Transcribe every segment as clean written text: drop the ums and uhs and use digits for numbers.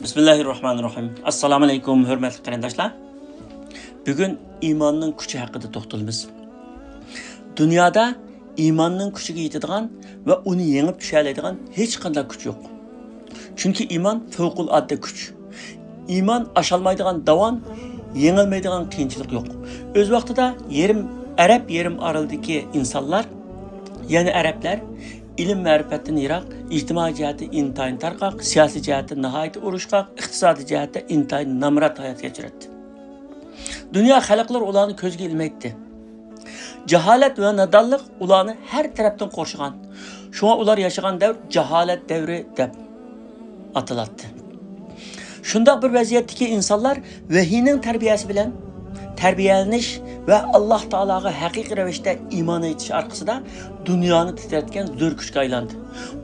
Bismillahirrahmanirrahim. Assalamu alaykum hürmetli qarindoshlar. Bugün imanning kuchi haqida to'xtalamiz. Dunyoda imanning kuchiga yetadigan va uni yengib tusha oladigan hech qanday kuch yo'q. Chunki iman favqulodda kuch. Iman aşalmaydigan davon, yengilmaydigan qiyinchilik yo'q. O'z vaqtida Arab yarim oralidagi insonlar, ya'ni arablar ilim ma'rifatdan yiroq, ijtimoiy jihati intayin tarqoq, siyosiy jihati nihoyat urushqoq, iqtisodiy jihati intayin namrat hayot kechiradi. Dunyo xalqlar ularni ko'zga ilmaydi. Jaholat va nadonlik ularni har tarafdan qo'rshgan. Shunga ular yashagan davr jaholat davri deb ataladi. Shundoq bir vaziyatdagi insonlar vahiyning tarbiyasi bilan tarbiyalanish va Alloh taologa haqiqiy ravishda iymon etish orqasida dunyoni titratgan zo'r kuchga aylandi.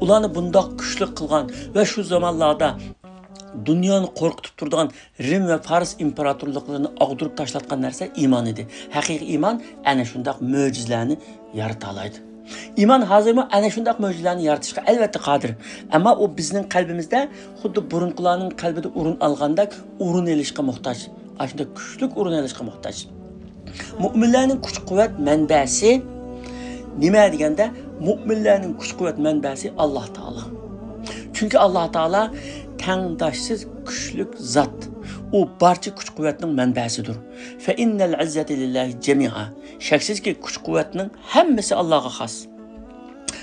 Ularni bundoq kuchli qilgan va shu zamonlarda dunyoni qo'rqitib turgan Rim va Fars imperatorliklarini og'dirib tashlatgan narsa iymon edi. Haqiqiy iymon ana shundoq mo'jizalarni yarata oladi. İman hazırmı? Ana shundoq mo'jizalarni yaratishga albatta qodir. Ammo u bizning qalbimizda xuddi burunqilarning qalbida o'rin olgandek o'rin olishga muhtoj. Aslında kuchlik o'rin olishga muhtoj. Mu'minlarning kuch-quvvat manbasi nima deganda, mu'minlarning kuch-quvvat manbasi Alloh taolo. Chunki Alloh taolo tangdoshsiz kuchlik zot. U barcha kuch-quvvatning manbasidir. Fa innal izzati lillahi jami'a. Shaksizki kuch-quvvatning hammasi Allohga xos.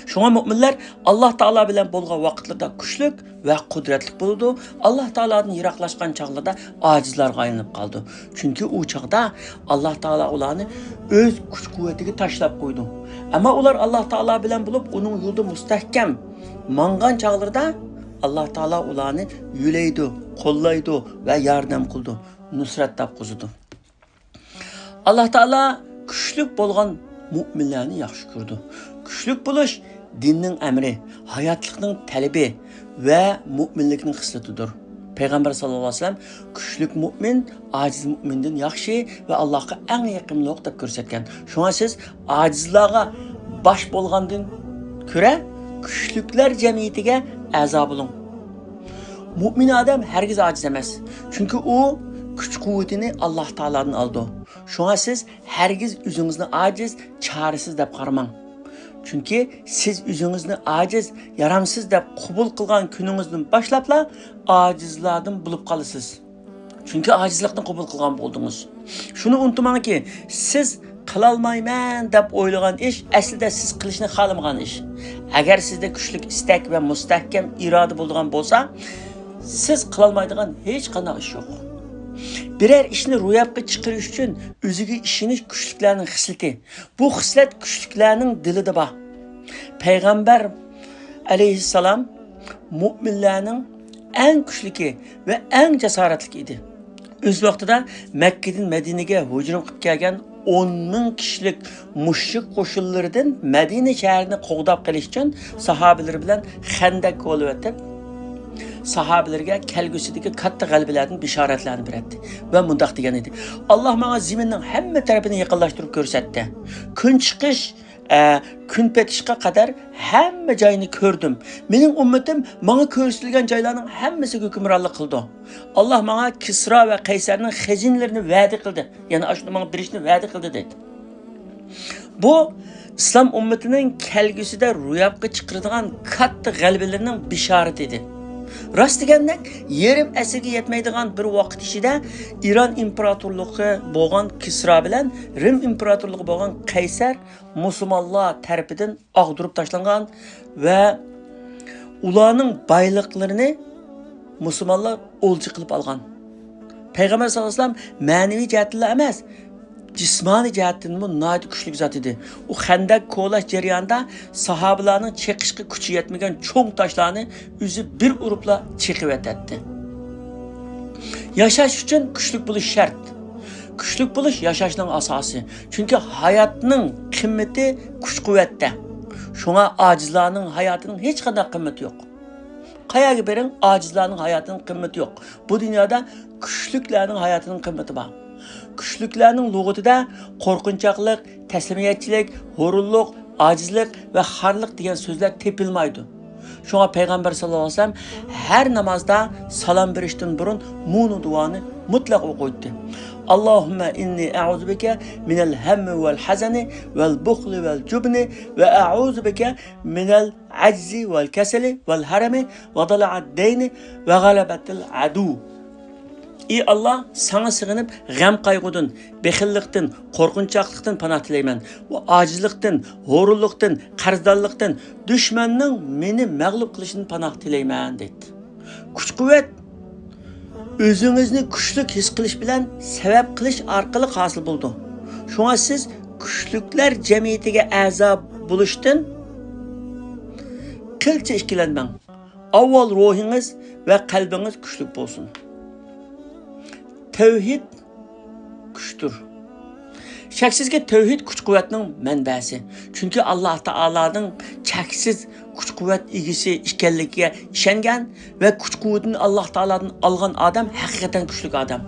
Şuna müminler Allah Taala bilen bolğan vaqtlarda kuchlik ve qudratli bo'ldi. Allah Taaladan yiroqlashgan chaqlarda ojizlarga aylanib qoldi. Chunki u chaqda Allah Taala ularni o'z kuch-quvvatiga tashlab qo'ydi. Ammo ular Allah Taala bilen bo'lib, uning yo'lida mustahkam mangan chaqlarda Allah Taala ularni yulaydi, qo'llaydi ve yordam qildi, nusrat topqizdi. Allah Taala kuchlik bo'lgan mu'minlarni yaxshi ko'rdi. Kuchlik bo'lish dinning amri, hayotlikning talabi va mu'minlikning xislatidir. Payg'ambar sallallohu alayhi vasallam kuchlik mu'min ojiz mu'mindan yaxshi va Allohga eng yaqinroq deb ko'rsatgan. Shunga siz ojizlarga bosh bo'lgandan ko'ra kuchliklar jamiyatiga a'zo bo'ling. Mu'min odam hargiz ojiz emas. Chunki u kuch-quvvatini Alloh taoladan oldi. Shunga siz hargiz o'zingizni ojiz, chorasiz deb qaramang. Çünkü siz o'zingizni ojiz, yaramsiz deb qabul qilgan kuningizdan boshlabla ojizlardan bo'lib qolasiz. Chunki ojizlikni qabul qilgan bo'ldingiz. Shuni unutmangki, siz qilolmayman deb o'ylagan ish aslida siz qilishni xohlamagan ish. Agar sizda kuchli istak va mustahkam iroda bo'lgan bo'lsa, siz qilolmaydigan hech qanday ish yo'q. Birer ishni ro'yobga chiqarish uchun o'ziga ishonish kuchliklarning xislati. Bu xislat kuchliklarning dilida bor. Payg'ambar alayhissalom mu'minlarning eng kuchliki va eng jasoratli edi. O'z vaqtida Makka dan Madinaga hujum qilib kelgan 10,000 kishilik mushrik qo'shinlaridan Madina shahrini qo'g'dab qilish uchun sahobalar bilan Xandak yo'lib o'tib sahabelerge kelgüsideki katta galibelerden bisharatlarını berdi. Ve mundaq degan edi. Allah bana ziminning hamma tarafini yaqinlashtirib ko'rsatdi. Kun chiqish, kun petishga qadar hamma joyini ko'rdim. Mening ummatim bana ko'rsatilgan joylarning hammasiga hukmronlik qildi. Allah bana Kisra ve Qaysarning xazinlarini va'da qildi. Ya'ni shuni bana berishni va'da qildi dedi. Bu İslam ummatining kelgusida ro'yobga chiqaradigan katta g'alabalarining bisharati edi. Rast degandek, yerim asrga yetmaydigan bir vaqt ichida İran imperatorluğu bo'lgan Kisra bilan Rim imperatorluğu bo'lgan Qaysar musulmonlar tarafidan og'dirib tashlangan va ularning boyliklarini musulmonlar o'lja qilib olgan. Payg'ambar sallallohu alayhi vasallam ma'naviy jihatdan emas, jismoniy jihatdan nihoyat kuchli zot edi. U Xandak qo'llash jarayonida sahobalarning cheqishga kuchi yetmagan cho'ng toshlarni o'zi bir uribla cheqib o'tadi. Yashash uchun kuchli bo'lish shart. Kuchli bo'lish yashashning asosi. Chunki hayotning qimmati kuch-quvvatda. Shunga ojizlarning hayotining hech qanday qimmati yo'q. Qayaga bering, ojizlarning hayotining qimmati yo'q. Bu dunyoda kuchliklarning hayotining qimmati bor. Kuchliklarning lug'atida qo'rqinchoqlik, taslimiyatchilik, hurunlik, ojizlik va xarlik degan so'zlar tepilmaydi. Şuna Peygamber sallallahu aleyhi ve sellem her namazda salam berishdan burun munu duanı mutlaq o'qiydi. Allahümme inni e'uzu bike minel hemmi vel hazani vel bukhli vel cubni ve e'uzu bike minel aczi vel keseli vel harami ve dala'ad deyni ve galabetil adu. Ey Allah, sana sığınıp gam qayg'udan, bexillikdan, qo'rqinchoqlikdan panoh tilayman va ojizlikdan, g'ururlikdan, qarzdorlikdan, dushmanning meni mag'lub qilishidan panoh tilayman dedi. Kuch-quvvat o'zingizni kuchli his qilish bilan sabab qilish orqali hosil bo'ldi. Shunga siz kuchliklar jamiyatiga a'zo bo'lishdan qilcha ikkilanmang. Avval ruhingiz va qalbingiz kuchli bo'lsin. Tevhid kuchtur. Shaksizki tevhid kuch-quvvatning manbasi. Chunki Alloh taolaning cheksiz kuch-quvvat egisi ekanligiga ishongan va kuch-quvvatini Alloh taoladan olgan odam haqiqatan kuchli odam.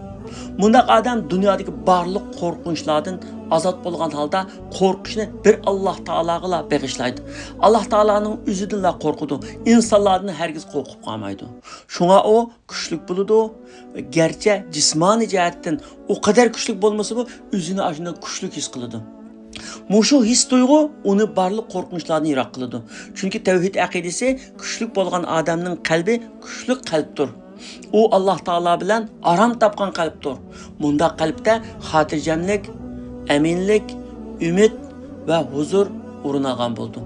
Bundaq odam dunyodagi barliq qo'rqinchlardan azod bo'lgan holda qo'rqishni bir Alloh taolaga bag'ishlaydi. Alloh taolaning o'zidan qo'rqidi. İnsanlardan hargiz qo'rqib qolmaydi. Shunga u kuchli bo'ladi. Gerçi jismoniy jihatdan o kadar kuchli bo'lmasa bu o'zini ashunday kuchli his qiladi. Mushu his tuyg'u uni barliq qo'rqinchlardan yiroq qiladi. Chunki tavhid aqidasi kuchli bo'lgan odamning qalbi kuchli qalbdir. U Alloh taolo bilan aram topgan qalbdir. Bunda qalbda xotirjamlik, aminlik, umid va huzur o'rnagan bo'ldi.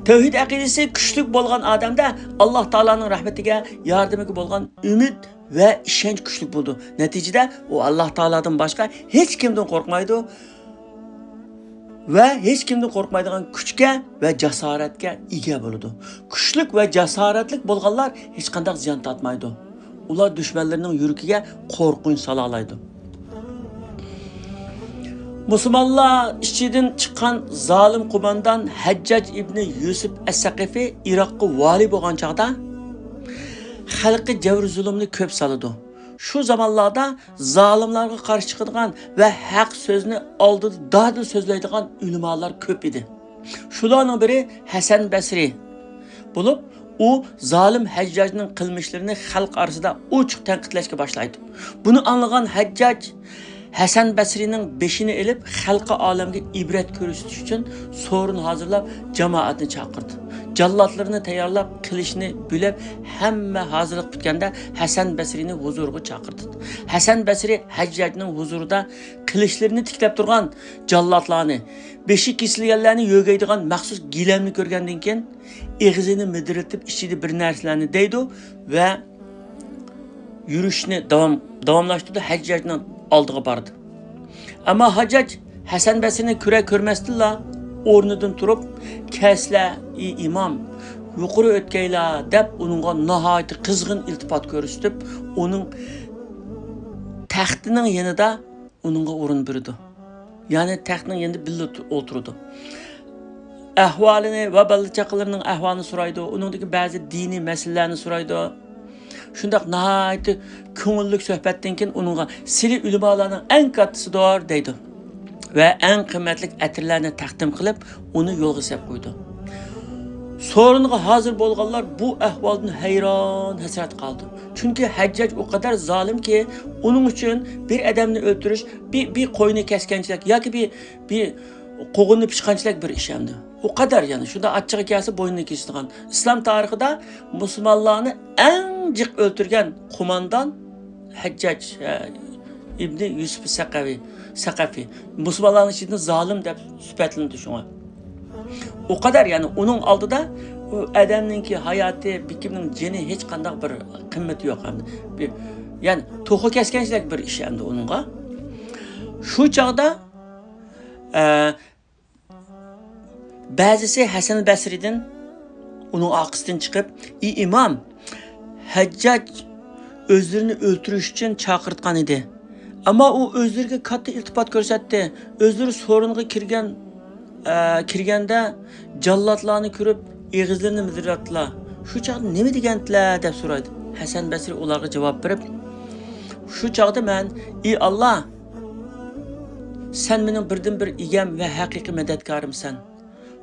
Tevhid aqidasi kuchli bo'lgan odamda Alloh taolaning rahmatiga, yordamiga bo'lgan umid ve ishonch kuchli bo'ldi. Natijada u Alloh taoladan boshqa hech kimdan qo'rqmaydi ve hech kimdan qo'rqmaydigan kuchga va jasoratga ega bo'ladi. Kuchlik va jasoratlik bo'lganlar hech qanday ziyon tortmaydi. Ular dushmanlarining yuragiga qo'rqinch sola oladi. Musulmonlar ichidan chiqqan zolim qo'mondan Hajjaj ibn Yusuf as-Saqafi Iroqqa vali bo'lgan chaqda xalqi javr zulmni ko'p soladi. Shu zamonlarda zolimlarga qarshi chiqadigan va haq so'zni oldida dadil so'zlaydigan ulamolar ko'p edi. Shularning biri Hasan Basri bo'lib, u zolim Hajjajning qilmishlarini xalq orasida ochiq tanqidlashga boshlaydi. Buni anglagan Hajjaj Hasan Basrining beshini elib xalqi olamga ibrat ko'rsatish uchun so'rin hozirlab jamoatni chaqirdi. Jallatlarını tayyorlab qilishni bilib hamma hozirlik bitganda Hasan Basrini huzuriga chaqirdi. Hasan Basri Hajjajning huzurida qilishlarini tiklab turgan jallatlarni, beshi kesilganlarni yo'gaydigan maxsus gilamni ko'rgandan keyin eg'izini midiritib ichida bir narsalarni deydi va yurishni davomlashtirdi. Hajjajning oldiga bordi. Ammo Hajjaj Hasan Basrini ko'rmasdilla. O'rnidan turib, "Kesla, ey imom, yuqori o'tkaylar" deb uningga nihoyat qizg'in iltifot ko'rsatib, uning taxtining yanida uningga o'rin berdi. Ya'ni taxtning yanida birga o'tirdi. Ahvolini va balachaqalarining ahvolini so'raydi, uningdagi ba'zi diniy masalalarni so'raydi. Shundaq nihoyat ko'ngilli suhbatdan keyin uningga "Sili ulamolarning eng kattasidir" deydi. Ve en kıymetli etirlerini takdim kılıp onu yolga sep koydu. Sorunga hazır bolganlar bu ahvaldan hayran hasret kaldı. Çünkü Haccac o kadar zalim ki onun için bir adamını öldürüş, bir koyunu keskençilik ya ki bir qo'g'inni pishqanchilik bir ish endi. O kadar yani. Shunda achchiq hikoyasi bo'ynini kestirgan. İslam tarixida musulmonlarni eng jiq o'ltirgan qo'mondan Hajjaj ibn Yusuf Saqafi. Musulmonlarning ichida zolim deb sifatlandi shunga. O kadar yani onun aldıda o adamninki hayatı, bir kimning jini hech qanday bir qimmati yo'q endi. Yani to'g'ri kesganchilik bir ish endi uningga. Shu chaqda ba'zisi Hasan Basridan uning orqasidan chiqib, "Ey imom, Hajjaj o'zlarini o'ltirish uchun chaqirtgan edi. Ama o özlerine katta iltifat ko'rsatdi. Özleri sorunga kirganda jallatlarni ko'rib, eg'izlarini midiratdilar. Shu chaqda nima degandilar deb so'raydi. Hasan Basri ularga javob berib, "Shu chaqda men, ey Alloh, sen mening birdan bir egam va haqiqiy madadkorimsan.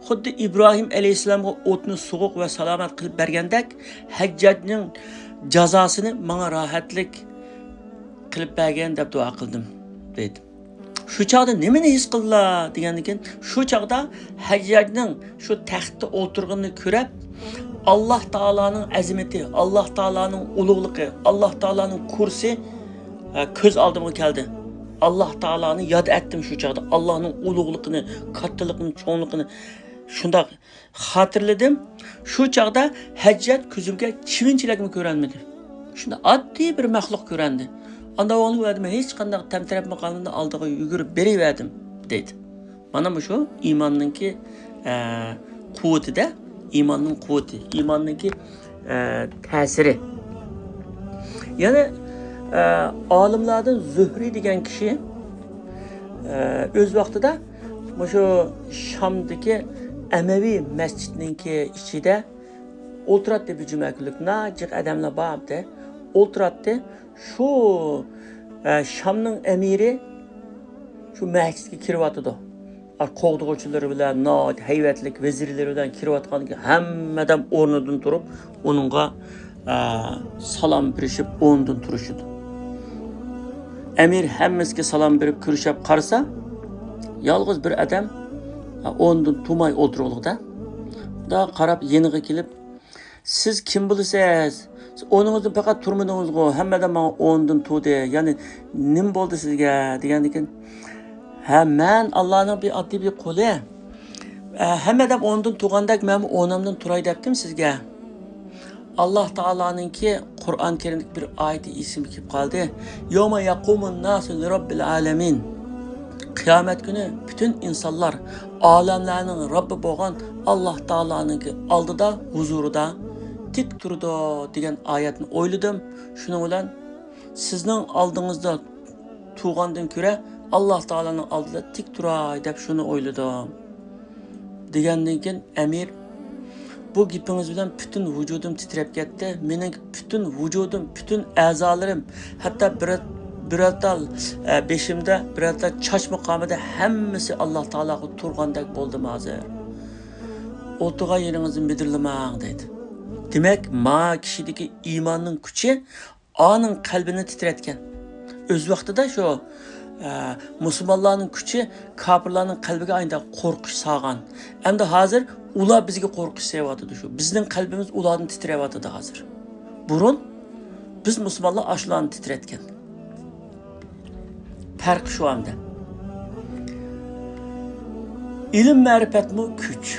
xuddi İbrahim alayhissalomga o'tni sovuq va salomat qilib bergandek, Hajjajning jazosini menga rohatlik qilib bergan deb duo qildim dedi. Şu çağda nimani his qildilar degandan keyin, şu çağda Hajjajning şu taxtda o'tirganini ko'rib, Allah Taalaning azamati, Allah Taalaning ulug'ligi, Allah Taalaning kursi ko'z oldimga keldi. Allah Taala'nı yad ettim şu çağda. Allah'ın ulug'ligini, kattaligini, cho'ngligini shundoq xotirladim. Şu çağda Hajjaj ko'zimga chivinchilikni ko'ranmadi. Shunda oddiy bir maxluq ko'randi. Anda onu verdim, hech qanday tamtarab maqomida oldiga yugurib beraverdim dedi. Mana bu şu imanninki quvvatida, imanning quvvati, imanninki ta'siri. Yani olimlardan Zuhri degan kishi o'z vaqtida şu Shamdagi Amaviy masjidninki ichida o'tiradi bir juma kunlik najiq odamlar bordi. O'tiradi. Şu Shamning amiri şu masjidga kiryotdi. Qo'g'dug'uvchilari bilan, hayvatlik vazirlari bilan kiryotgan hammadan o'rnidan turib, uningga salom berishib o'rnidan turishdi. Amir hammasiga salom berib kirishib qarasa, yolg'iz bir odam o'rnidan turmay o'tirganligida, da qarab yeniga kelib, siz kim bo'lasiz? O'rningizdan faqat turmadingiz-ku, hammadan menga o'rnidan turdi. Ya'ni nim bo'ldi sizga degandan keyin, ha men Allohning bir oddiy bir quli. Hammadan o'rnidan turgandek men o'rnimdan turay debdim sizga. Allah Taala'nınki Kur'an-ı Kerim'deki bir ayeti isim kelib qoldi. Yawma yaqumun nasu li robbil alamin. Kıyamet günü bütün insanlar alemlerinin Rabbi bo'lgan Allah Taala'nınki aldıda, huzurida tik turdi degan oyatni o'yladim. Shuning bilan sizning oldingizda turgandan ko'ra Allah Taala'ning oldida tik turay deb shuni o'yladim. Degandan keyin Amir, bu gipiniz bilen bütün vücudum titrep gitti. Mening bütün vücudum, bütün a'zolarim, hatta birotal beşimde, birotal chash maqomida hammasi Allah Taolaga turgandek bo'ldim hozir. O'tirgan yeringizni bidirlamang dedi. Demek ma kishidagi imanning kuchi onun qalbini titretken. Öz vaqtida şu musulmonlarning kuchi kofirlarning qalbiga aynda qo'rqish solgan. Endi hozir ular bizga qo'rqish sevyapti shu. Bizning qalbimiz ulardan titrayapti hozir. Burun biz musulmonlar ashlarni titretgan. Farq şu anda. İlim ma'rifatmi kuch.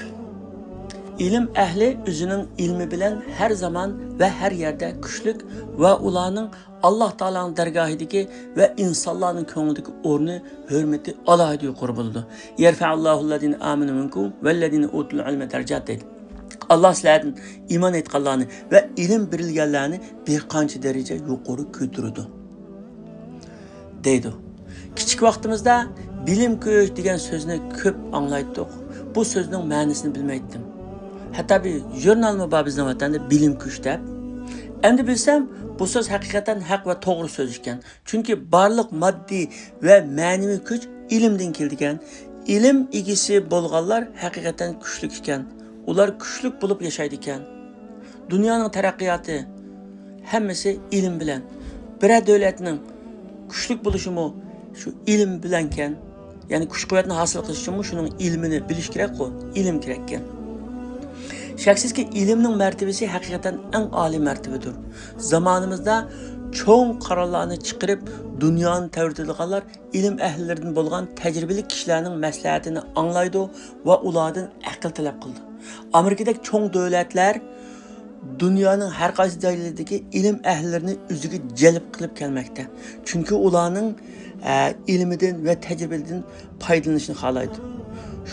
İlim ehli özünün ilmi bilen her zaman ve her yerde kuchlik ve ularning Allah Taala'nın dergahidagi ve insanların ko'nglidagi o'rni, hurmati alohida yuqori bo'ladi. Yerfa'allohullazina amanu minkum vallazina utul ilma darajat deydi. Allah sizlardan iman etganlarni ve ilim berilganlarni bir qancha daraja yuqori ko'taradi deydi. Kichik vaqtimizda bilim ko'ch degan so'zni ko'p anglaydik. Bu so'zning ma'nosini bilmaydim. Hatta bir jurnalmi bor bizning vatanda bilim kuch deb. Endi bilsem bu söz hakikaten hak ve doğru söz ekan. Çünkü barliq maddi ve manevi kuch ilimden kelgan. İlim egisi bo'lganlar hakikaten kuchlik ekan. Ular kuchlik bo'lib yashaydi ekan. Dunyoning taraqqiyoti hammasi ilim bilan. Bir davlatning kuchlik bo'lishimi şu ilim bilan ekan. Ya'ni kuch-quvvatni hosil qilish uchun shuning ilmini bilish kerak-ku, ilim kerak ekan. Şəksizki ilimnin mərtəbəsi həqiqətən ən ali mərtəbədir. Zamanımızda çoğun qararlarını çıxırıb dünyanı təvrüdülüqanlar ilim əhlillərinin bolğan təcrübəli kişilərinin məsləhətini anlaydı və onlardan əqil tələb qıldı. Amerikadakı çoğun dövlətlər dünyanın hər qaysı dəyərlərindəki ilim əhlillərini üzüge cəlb qılıb gəlməkdə. Çünki onların ilmidən və təcrübədən faydalanışını xalaydı.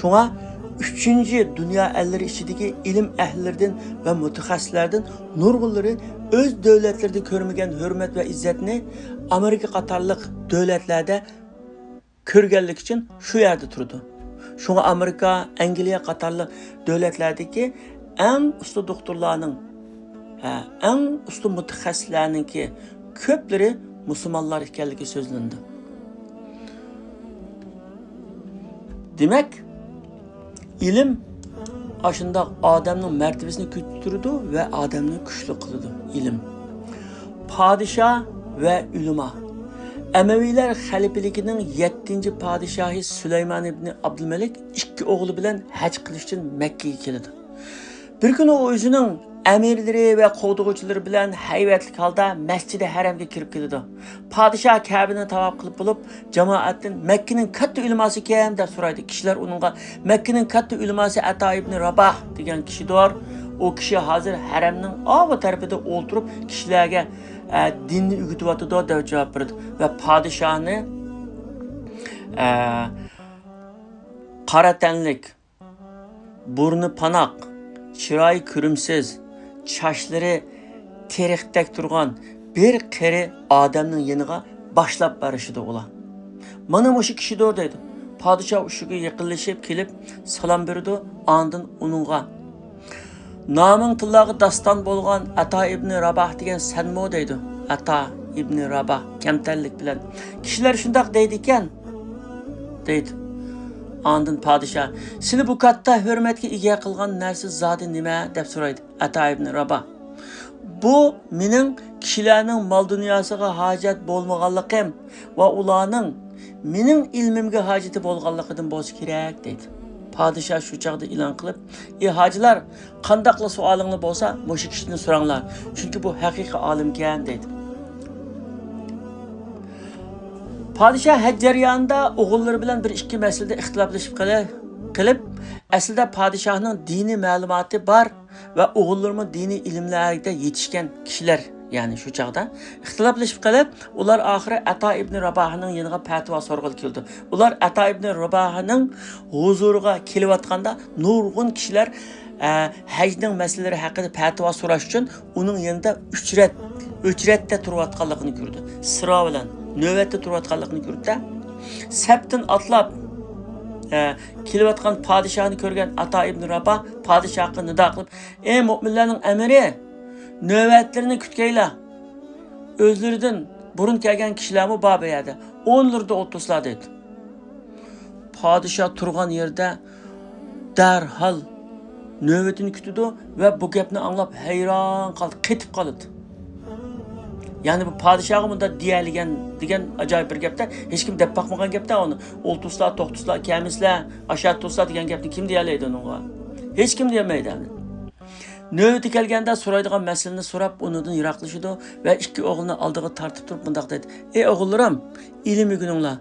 Şuna 3. dünya elleri içindeki ilim ehlilerden ve mütehassislerden nurgulları öz devletlerde görmegen hürmet ve izzetini Amerika Katarlık devletlerde körgellik için şu yerde durdu. Şuna Amerika, Angliya Katarlık devletlerdeki en usta doktorlarının, en usta mütehassislerinin ki köpleri Müslümanlar ikenligi sözlendi. Demek İlim aşındaq adamның mərtəbəsini kütürüdü və adamını güclü qılıdı ilim. Padişah və ulema. Əməvilər xəlifəlikinin 7-ci padişahı Süleyman ibn Abdülmelik 2 oğlu bilan hac qilish üçün Məkkəyə keldi. Bir gün o özünün əmirləri və qovduğucuları bilan hayvətlik halda Məscid-i Haramga kirib keldi. Padişah Kəbəni tavaf qılıb bulub cemaatdan Məkkənin katta uleması kim deb so'raydi. Kişiler onunğa Məkkənin katta uleması Ata ibn Rabah degan kishidir. O kishi hozir haramning o tarafida o'ltirib kishilarga dinni o'rgatyapti deb javob berdi va padishahni qora tanlik, burni panoq, chiroyi ko'rimsiz, chashlari terikdek turgan bir qari odamning yeniga boshlab borishdi ular. Mana o'sha kishidir dedi. Padişah uşuga yaqinlashib kelib salom berdi, ondan uningga naming tillağı dastan bo'lgan Ata ibn Rabah degan sanmo deydi. Ata ibn Rabah kamtarlik bilan kishilar shundoq deydi ekan deydi. Ondan padişah seni bu katta hurmatga ega qilgan narsa zodi nima deb so'raydi. Ata ibn Rabah bu mening kishilarning mol dunyosiga hojat bo'lmaganligim va ularning mening ilmimga hojati bo'lganligidan bo'lsa kerak deydi. Padişah şu çağda ilan qilib, hacılar, qandaqlı sualingni bo'lsa, mushu kishini so'ranglar. Çünkü bu haqiqiy olimkan deydi. Padişah hac jarayonida o'g'illari bilan bir ikki masalada ixtiloflashib qilib, aslida padişahning dini ma'lumoti bor va o'g'illarning dini ilmlarida yetishgan kishilar. Yani şu çağda ixtiloflashib qilib, ular oxiri Ata ibn Rabahning yeniga fatvo so'rg'il keldi. Ular Ata ibn Rabahning huzuriga kelayotganda nurg'un kishilar hajning masalalari haqida fatvo so'rash uchun uning yanında uchratda turayotganligini ko'rdi. Sıra bilan navbatda turayotganligini ko'rdi. Sabtin atlab kelayotgan padishahni ko'rgan Ata ibn Rabah padishahga nido qilib, "Ey mu'minlarning amiri, növbətlərini kütkəylə. Özləridən burun gələn kişilərmi bab əyədi. Onları da oturslar dedi. Padişah turğan yerdə dərhal növbətini kütüdü və bu gəpni anlap heyran qaldı, qetib qaldı. Yani bu padişahı bunda degan acayip bir gəpdə, heç kim deb baxmagan gəpdə onu. Olturslar, toxtuslar, kəmislər, aşağı turslar degan gəpni kim deyələydi onunla? Heç kim deyəməydi. Növbəti kelganda so'raydigan masalani so'rab, unidan yiroqlashdi va ikki o'g'lini oldiga tortib turib bundoq dedi: "Ey o'g'illarim, ilm o'rganinglar.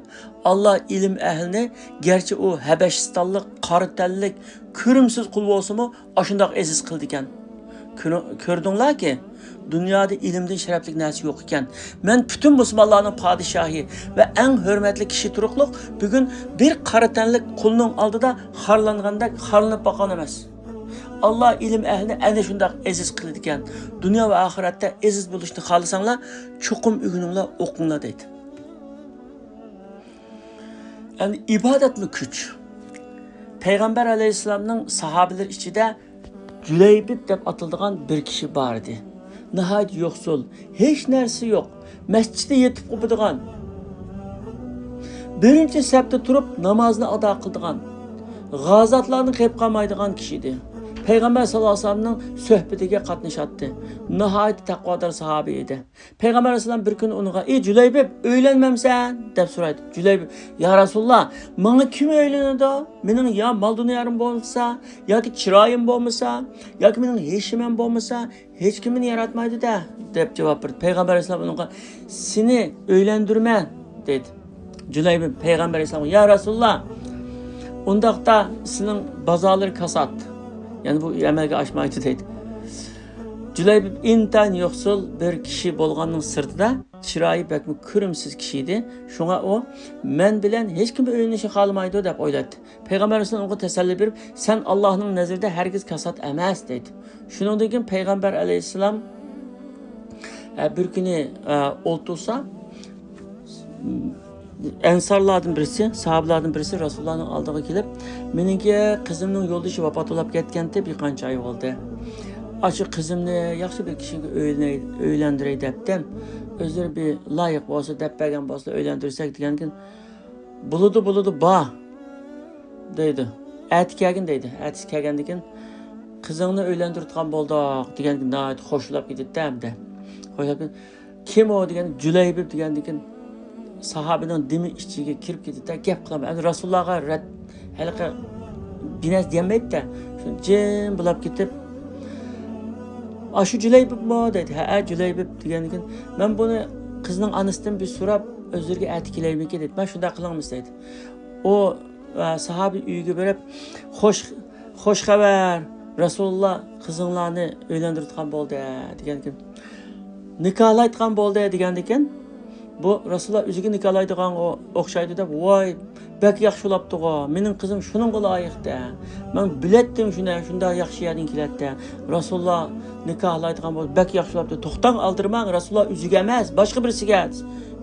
Alloh ilm ahlini, garchi u Habashistonlik, qoritanlik, ko'rimsiz qul bo'lsa-mu, ashundoq aziz qildi ekan. Ko'rdinglarki, dunyoda ilmdan sharafli narsa yo'q ekan. Men butun musulmonlarning podshohi va eng hurmatli kishi turuqliq bugun bir qoritanlik qulning oldida xorlangandek xorlanib boqqan emas. Allah ilim əhlini əni şundaq əziz qıldı ekan. Dünya və axirətdə əziz buluşni xalasanglar, çoxum ügününlər, oqunlar deydi. Yəni ibadətmi güc? Peyğəmbər əleyhissalamның sahabelər içində Cüleybib deb atıldıgan bir kişi var idi. Nəhayət yoxsul, heç nərsi yox, məsciddə yetib qopadigan. Birinci səbdə turub namazını ada qıldıgan, g'azotlarni qilib qolmaydigan kishi edi. Peygamber sallallahu aleyhi ve sellem'nin söhbetiga qatnashatdi. Nihoyat taqvodor sahabi edi. Peygamber sallallahu bir kun unga: "Ey Cüleybib, o'ylanmamsan?" deb so'raydi. Cüleybib: "Ya Rasulullah, menga kim o'ylanadi? Mening ya mol dunyoim bo'lsa, yoki chiroyim bo'lmasa, yoki mening heshimim bo'lmasa, hech kim meni yaratmaydi-da" deb javob berdi. Peygamber sallallahu aleyhi ve sellem unga: "Seni o'ylandirman" dedi. Cüleybib Peygamber sallallahu aleyhi ve sellem: "Ya Rasulullah, undaqda sizning bozorlar kasat. Yani bu amalga oshmaydi" deydi. Cüleybib intan yo'qsul bir kishi bo'lganning sirtida chiroyi bakmi ko'rimsiz kishi edi. Shunga o men bilan hech kim o'ynashni xohlamaydi deb o'yladi. Payg'ambar sollallohu alayhi vasallam unga tasalli berib, "Sen Allohning nazarida hargiz kasat emas" dedi. Shuningdek Payg'ambar alayhissalom bir kuni o'ltirsa, Ensarlardan birisi, sahabelardan birisi Resulullah'ın aldığı gelip, "Meningki qizimning yo'ldoshi vafot bo'lib ketganda bir qancha oy bo'ldi. Aşı qizimni yaxshi bir kishiga o'ylantiray debdim. O'zlari bir loyiq bo'lsa deb bergan bo'lsa o'ylantirsak degankin, buludu ba" deydi. Ati kelgin deydi. Ati kelgandan keyin kızını öğlendirtgan boldak degan nayet hoşlap gidip demdi. Hoşlap kim o degan Cüleybib degan sahabenin dimi içiga kirib ketdi. Gap qilaman. Yani Rasulullahga rad halqa binas demaydi da, shu jim bulab ketib "Aşı Cüleybib mi?" dedi. "Ha, Cüleybib" degandan men buni qizning anasidan bir so'rab o'zlariga aytkilaymikin dedi. "Men shunday qilamiz" dedi. O sahabe uyga berib, "Xo'sh xabar, Rasululloh qizinglarni uylantirgan bo'ldi" degandan nikohlaydigan bo'ldi degandan bu Rasululloh o'ziga nikohlaydigan o'xshaydi deb, "Voy, bak yaxshi bo'libdi-ku. Mening qizim shuningga loyiqda. Men biletdim shunday yaxshi yerdan keladi. Rasululloh nikohlaydigan bo'ldi, bak yaxshi bo'libdi. To'xtang, aldirmang. Rasululloh o'ziga emas, boshqa birisiga."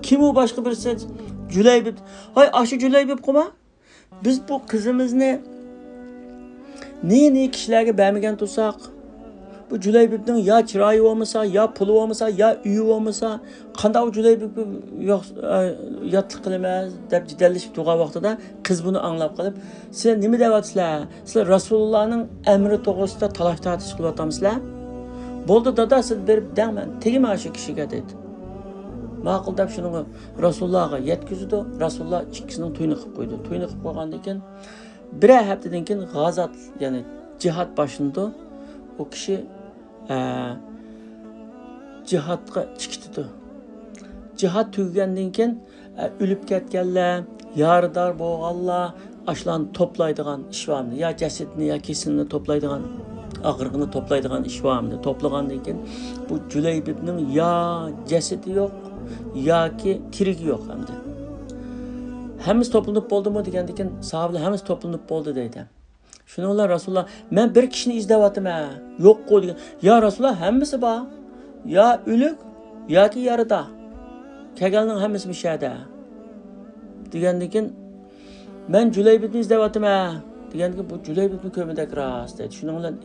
Kim u boshqa birisi? Cüleybib. "Hay, aşı Cüleybib qoma? Biz bu qizimizni ne kishilarga bermagan tursak, bu Cüleybibning ya chiroyi bo'lmasa, ya puli bo'lmasa, ya uyi bo'lmasa, qanday u Cüleybib yotliq qilmas deb jidallashib turgan vaqtida qiz buni anglab qolib, "Sizlar nima deyapsizlar? Sizlar Rasulullohning amri to'g'risida talash tortish qilyapsizlar? Bo'ldi dada, siz berib dengman, tegma shu kishiga" dedi. Ma'qul deb shuni Rasulullohga yetkazdi. Rasululloh ikkisining to'yini qilib qo'ydi. To'yini qilib qo'ygandan keyin bir haftadan keyin g'azot, ya'ni jihad boshlandı. O kishi jihadga chiqdi. Jihad tugagandan keyin o'lib ketganlar, yarador bo'lganlar ashlarni toplaydigan ish vardı. Ya jasadni, ya kesinni toplaydigan, og'riqni toplaydigan ish vardı. Toplagandan keyin bu Cüleybibning ya jasadi yo'q, yoki tirigi yo'q hamda. Hammasi toplanib bo'ldimi degandan keyin sahobalar hammasi toplanib bo'ldi deydi. Şunlar Rasulullah, "Men bir kishini izlayapman. Yo'q-ku" degan. "Ya Rasulullah, hammasi bor. Ya o'lik, yoki yarida. Kelganning hammasi bu yerda." Degandan keyin "Men Cüleybibni izlayapman." Degandan keyin bu Cüleybibni ko'midek ras dedi. Shuning bilan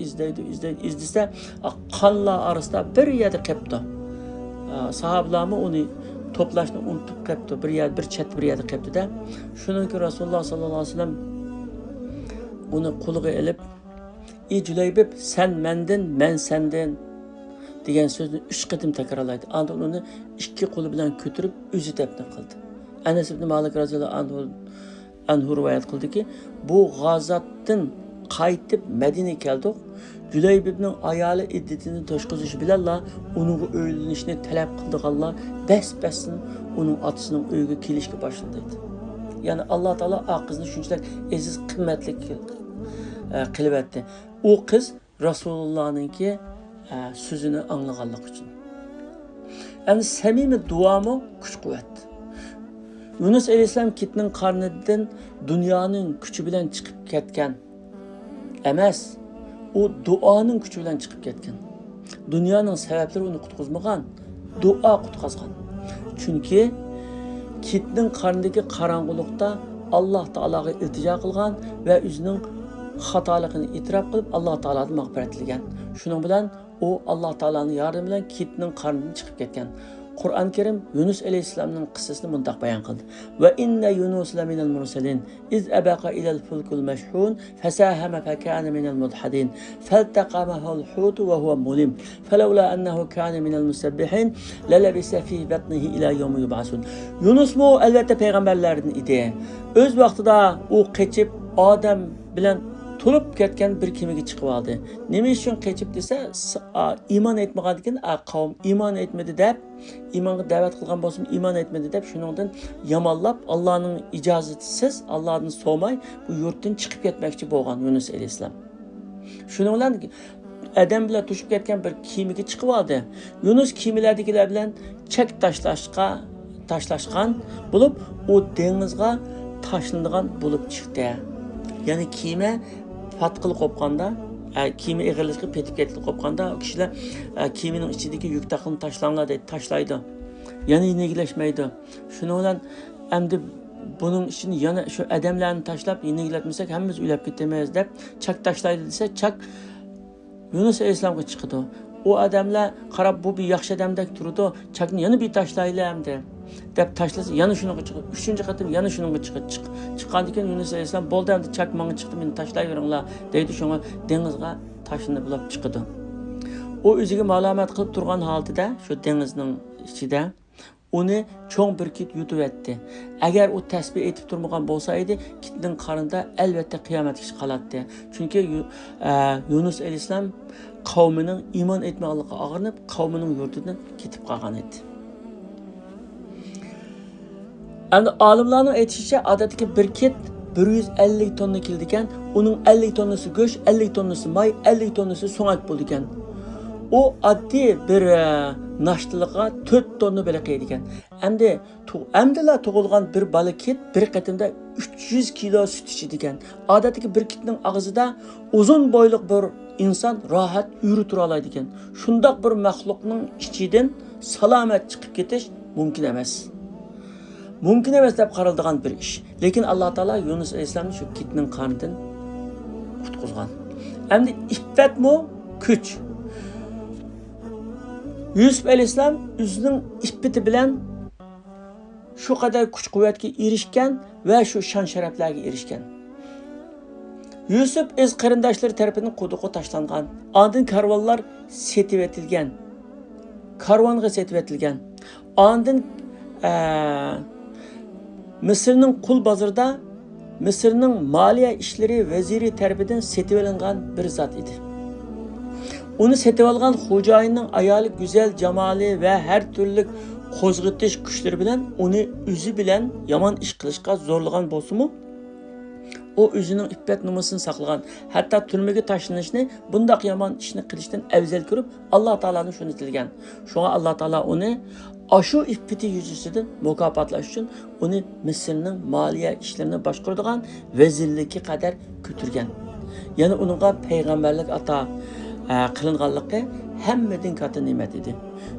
izdisa, qonlar orasida bir yerda qolibdi. Sahobalarmi uni to'plashni unutib qolibdi. Bir yerda qolibdi-da. Shundan keyin Rasululloh sallallohu alayhi vasallam uni qo'liga ilib, "Ey Cüleybib, sen mendin, men sendin" degan so'zni 3 qatim takrorlaydi. Anda uni ikki qo'li bilan ko'tarib o'zi dafn qildi. Anas ibn Malik roziyallohu anhu rivoyat qildiki, bu g'azotdan qaytib Madinaga keldik. Cüleybibning ayoli iddetini to'shqizish bilanla uning o'ylanishini talab qildiganlar bas-bassin uning otasining uyiga kelishga boshladi. Yani Allah Teala o kızını şunçalar aziz, kıymetli qilib etdi. O kız Resulullah'ınki sözünü anlaganlık için. Yani samimi duamı güç kuvvet. Yunus Aleyhisselam kitinin karnından dünyanın gücü bilen çıkıp ketken. Emas, o duanın gücü bilen çıkıp ketken. Dünyanın sebepleri onu kutquzmagan, dua kutqazgan. Çünkü kitning qarnidagi qarang'uliqda Alloh taologa iltijo qilgan va o'zining xatoligini e'tirof qilib Alloh taolodan mag'firat tilagan. Shuning bilan u Alloh taoloning yordami bilan kitning qarnidan chiqib ketgan. Qur'on Karim Yunus alayhisolamning qissasini mundaq bayon qildi. Va inna Yunus la minal mursalin iz abaqa ila al-fulkul mashhun fasahama fakana minal mudhadin faltaqamahu al-hut wa huwa mulim falawla annahu kana minal musabbihin lalabisa fi batnihi ila yawmi yub'asun. Yunus mu albatta payg'ambarlardan edi. O'z vaqtida u qochib odam bilan to'lib ketgan bir kemiga chiqib oldi. Nima uchun qochib desa, iymon etmagandan qavm iymon etmadi deb, iymonga da'vat qilgan bo'lsin, iymon etmadi deb shuningdan yomonlab Allohning ijozatisiz, Allohdan so'may bu yurtdan chiqib ketmoqchi bo'lgan Yunus alayhisalom. Shuning bilan adam bilan tushib ketgan bir kemiga chiqib oldi. Yunus kemilardagilar bilan chek tashlashgan bo'lib, u dengizga tashlanadigan bo'lib chiqdi. Ya'ni kema patqil qopqanda, kema ig'irlashga petib ketib qopqanda, kishilar kemaning ichidagi yuk taqimni tashlanglar deb tashlaydi. Yana yengiglashmaydi. Shuning bilan endi buning uchun yana shu odamlarni tashlab yengillatmasak hammamiz o'lib ketamiz deb chak tashlaydi desa, chak Yunus alayhisalomga chiqdi. O odamlar qarab bu bir yaxshi odamdek turdi, chakni yana bir tashlaylar deb tashlasa yana shunga chiqib, 3-qatim yana shunga chiqqandan keyin Yunus alayhisalom bo'ldi endi chak menga chiqdi, meni tashlayveringlar deydi, shunga dengizga taşını bulup çıkıdı. O özüge malomat qilib turgan holatida shu dengizning ichida uni cho'ng bir kit yutib etdi. Agar u tasbih etib turmagan bo'lsa edi, kitning qarnida albatta qiyomatgacha qolardi. Chunki Yunus alayhisalom qavmining iymon etmaganligiga og'rinib, qavmining yurtidan ketib qolgan edi. Endi olimlarning aytishicha, odatdagi bir kit 150 tonna keldigan, uning 50 tonnasi go'sht, 50 tonnasi may, 50 tonnasi so'ngak bo'ldi ekan. O addi bir naştılığa 4 tonna balık yedi ekan. Emdila tug'ilgan bir balık kit bir qatimda 300 kilo süt içidi ekan. Odatdagi bir kitning og'zida uzun boyliq bir inson rahat yurib tura oladi ekan. Shundoq bir maxluqning ichidan salomat chiqib ketish mumkin emas. Mumkin emas deb qaraladigan bir ish. Lekin Alloh taolo Yunus alayhisalomni shu kitning qonidan qutqizgan. Endi iffatmi kuch. Yusuf alayhisalom o'zining iffati bilan shu qadar kuch-quvvatga erishgan va shu shon-sharaflarga erishgan. Yusuf o'z qarindoshlari tomonidan quduqqa tashlangan. Ondan karvonlar setib etilgan. Karvonga setib etilgan. Ondan Misrning qul bozorida Misrning moliya ishlari vaziri tomonidan setib olingan bir zot edi. Onu setib olgan xo'jayinning ayoli go'zal jamoli va har turli qo'zg'atish kuchlari bilan uni o'zi bilan yomon ish qilishga zo'rlagan bo'lsa-mu, o o'zining iffat nomusini saqlagan. Hatto turmaga tashlanishni bundoq yomon ishni qilishdan afzal ko'rib, Alloh taolaning shuni tilgan. Shunga Alloh taolo uni ashu iffati yuzasidan mukofotlash uchun uni Misrning moliya ishlarini boshqaradigan vazirlikka qadar ko'targan. Ya'ni uningga payg'ambarlik ato qilinganligi hammadan katta ne'mat edi.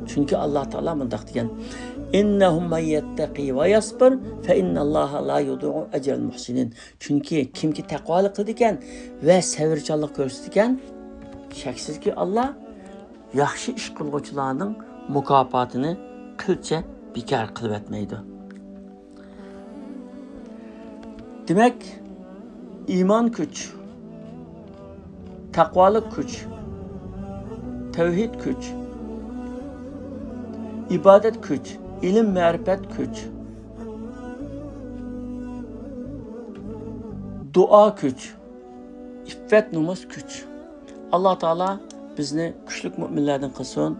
Chunki Alloh taolo mundaq degan: "Innahum may yattaqi va yasbir fa innalloha la yudi'u ajral muhsinin." Chunki kimki taqvolik qildi ekan va sabrchanlik ko'rsatdi ekan, shaksizki Alloh yaxshi ish qiluvchilarning mukofotini qilcha bekor qilib etmaydi. Demak, iymon kuch, taqvolik kuch, tevhid kuch, ibadet kuch, ilim ma'rifat kuch, dua kuch, iffat nomus kuch. Alloh taolo bizni kuchli mu'minlardan qilsin.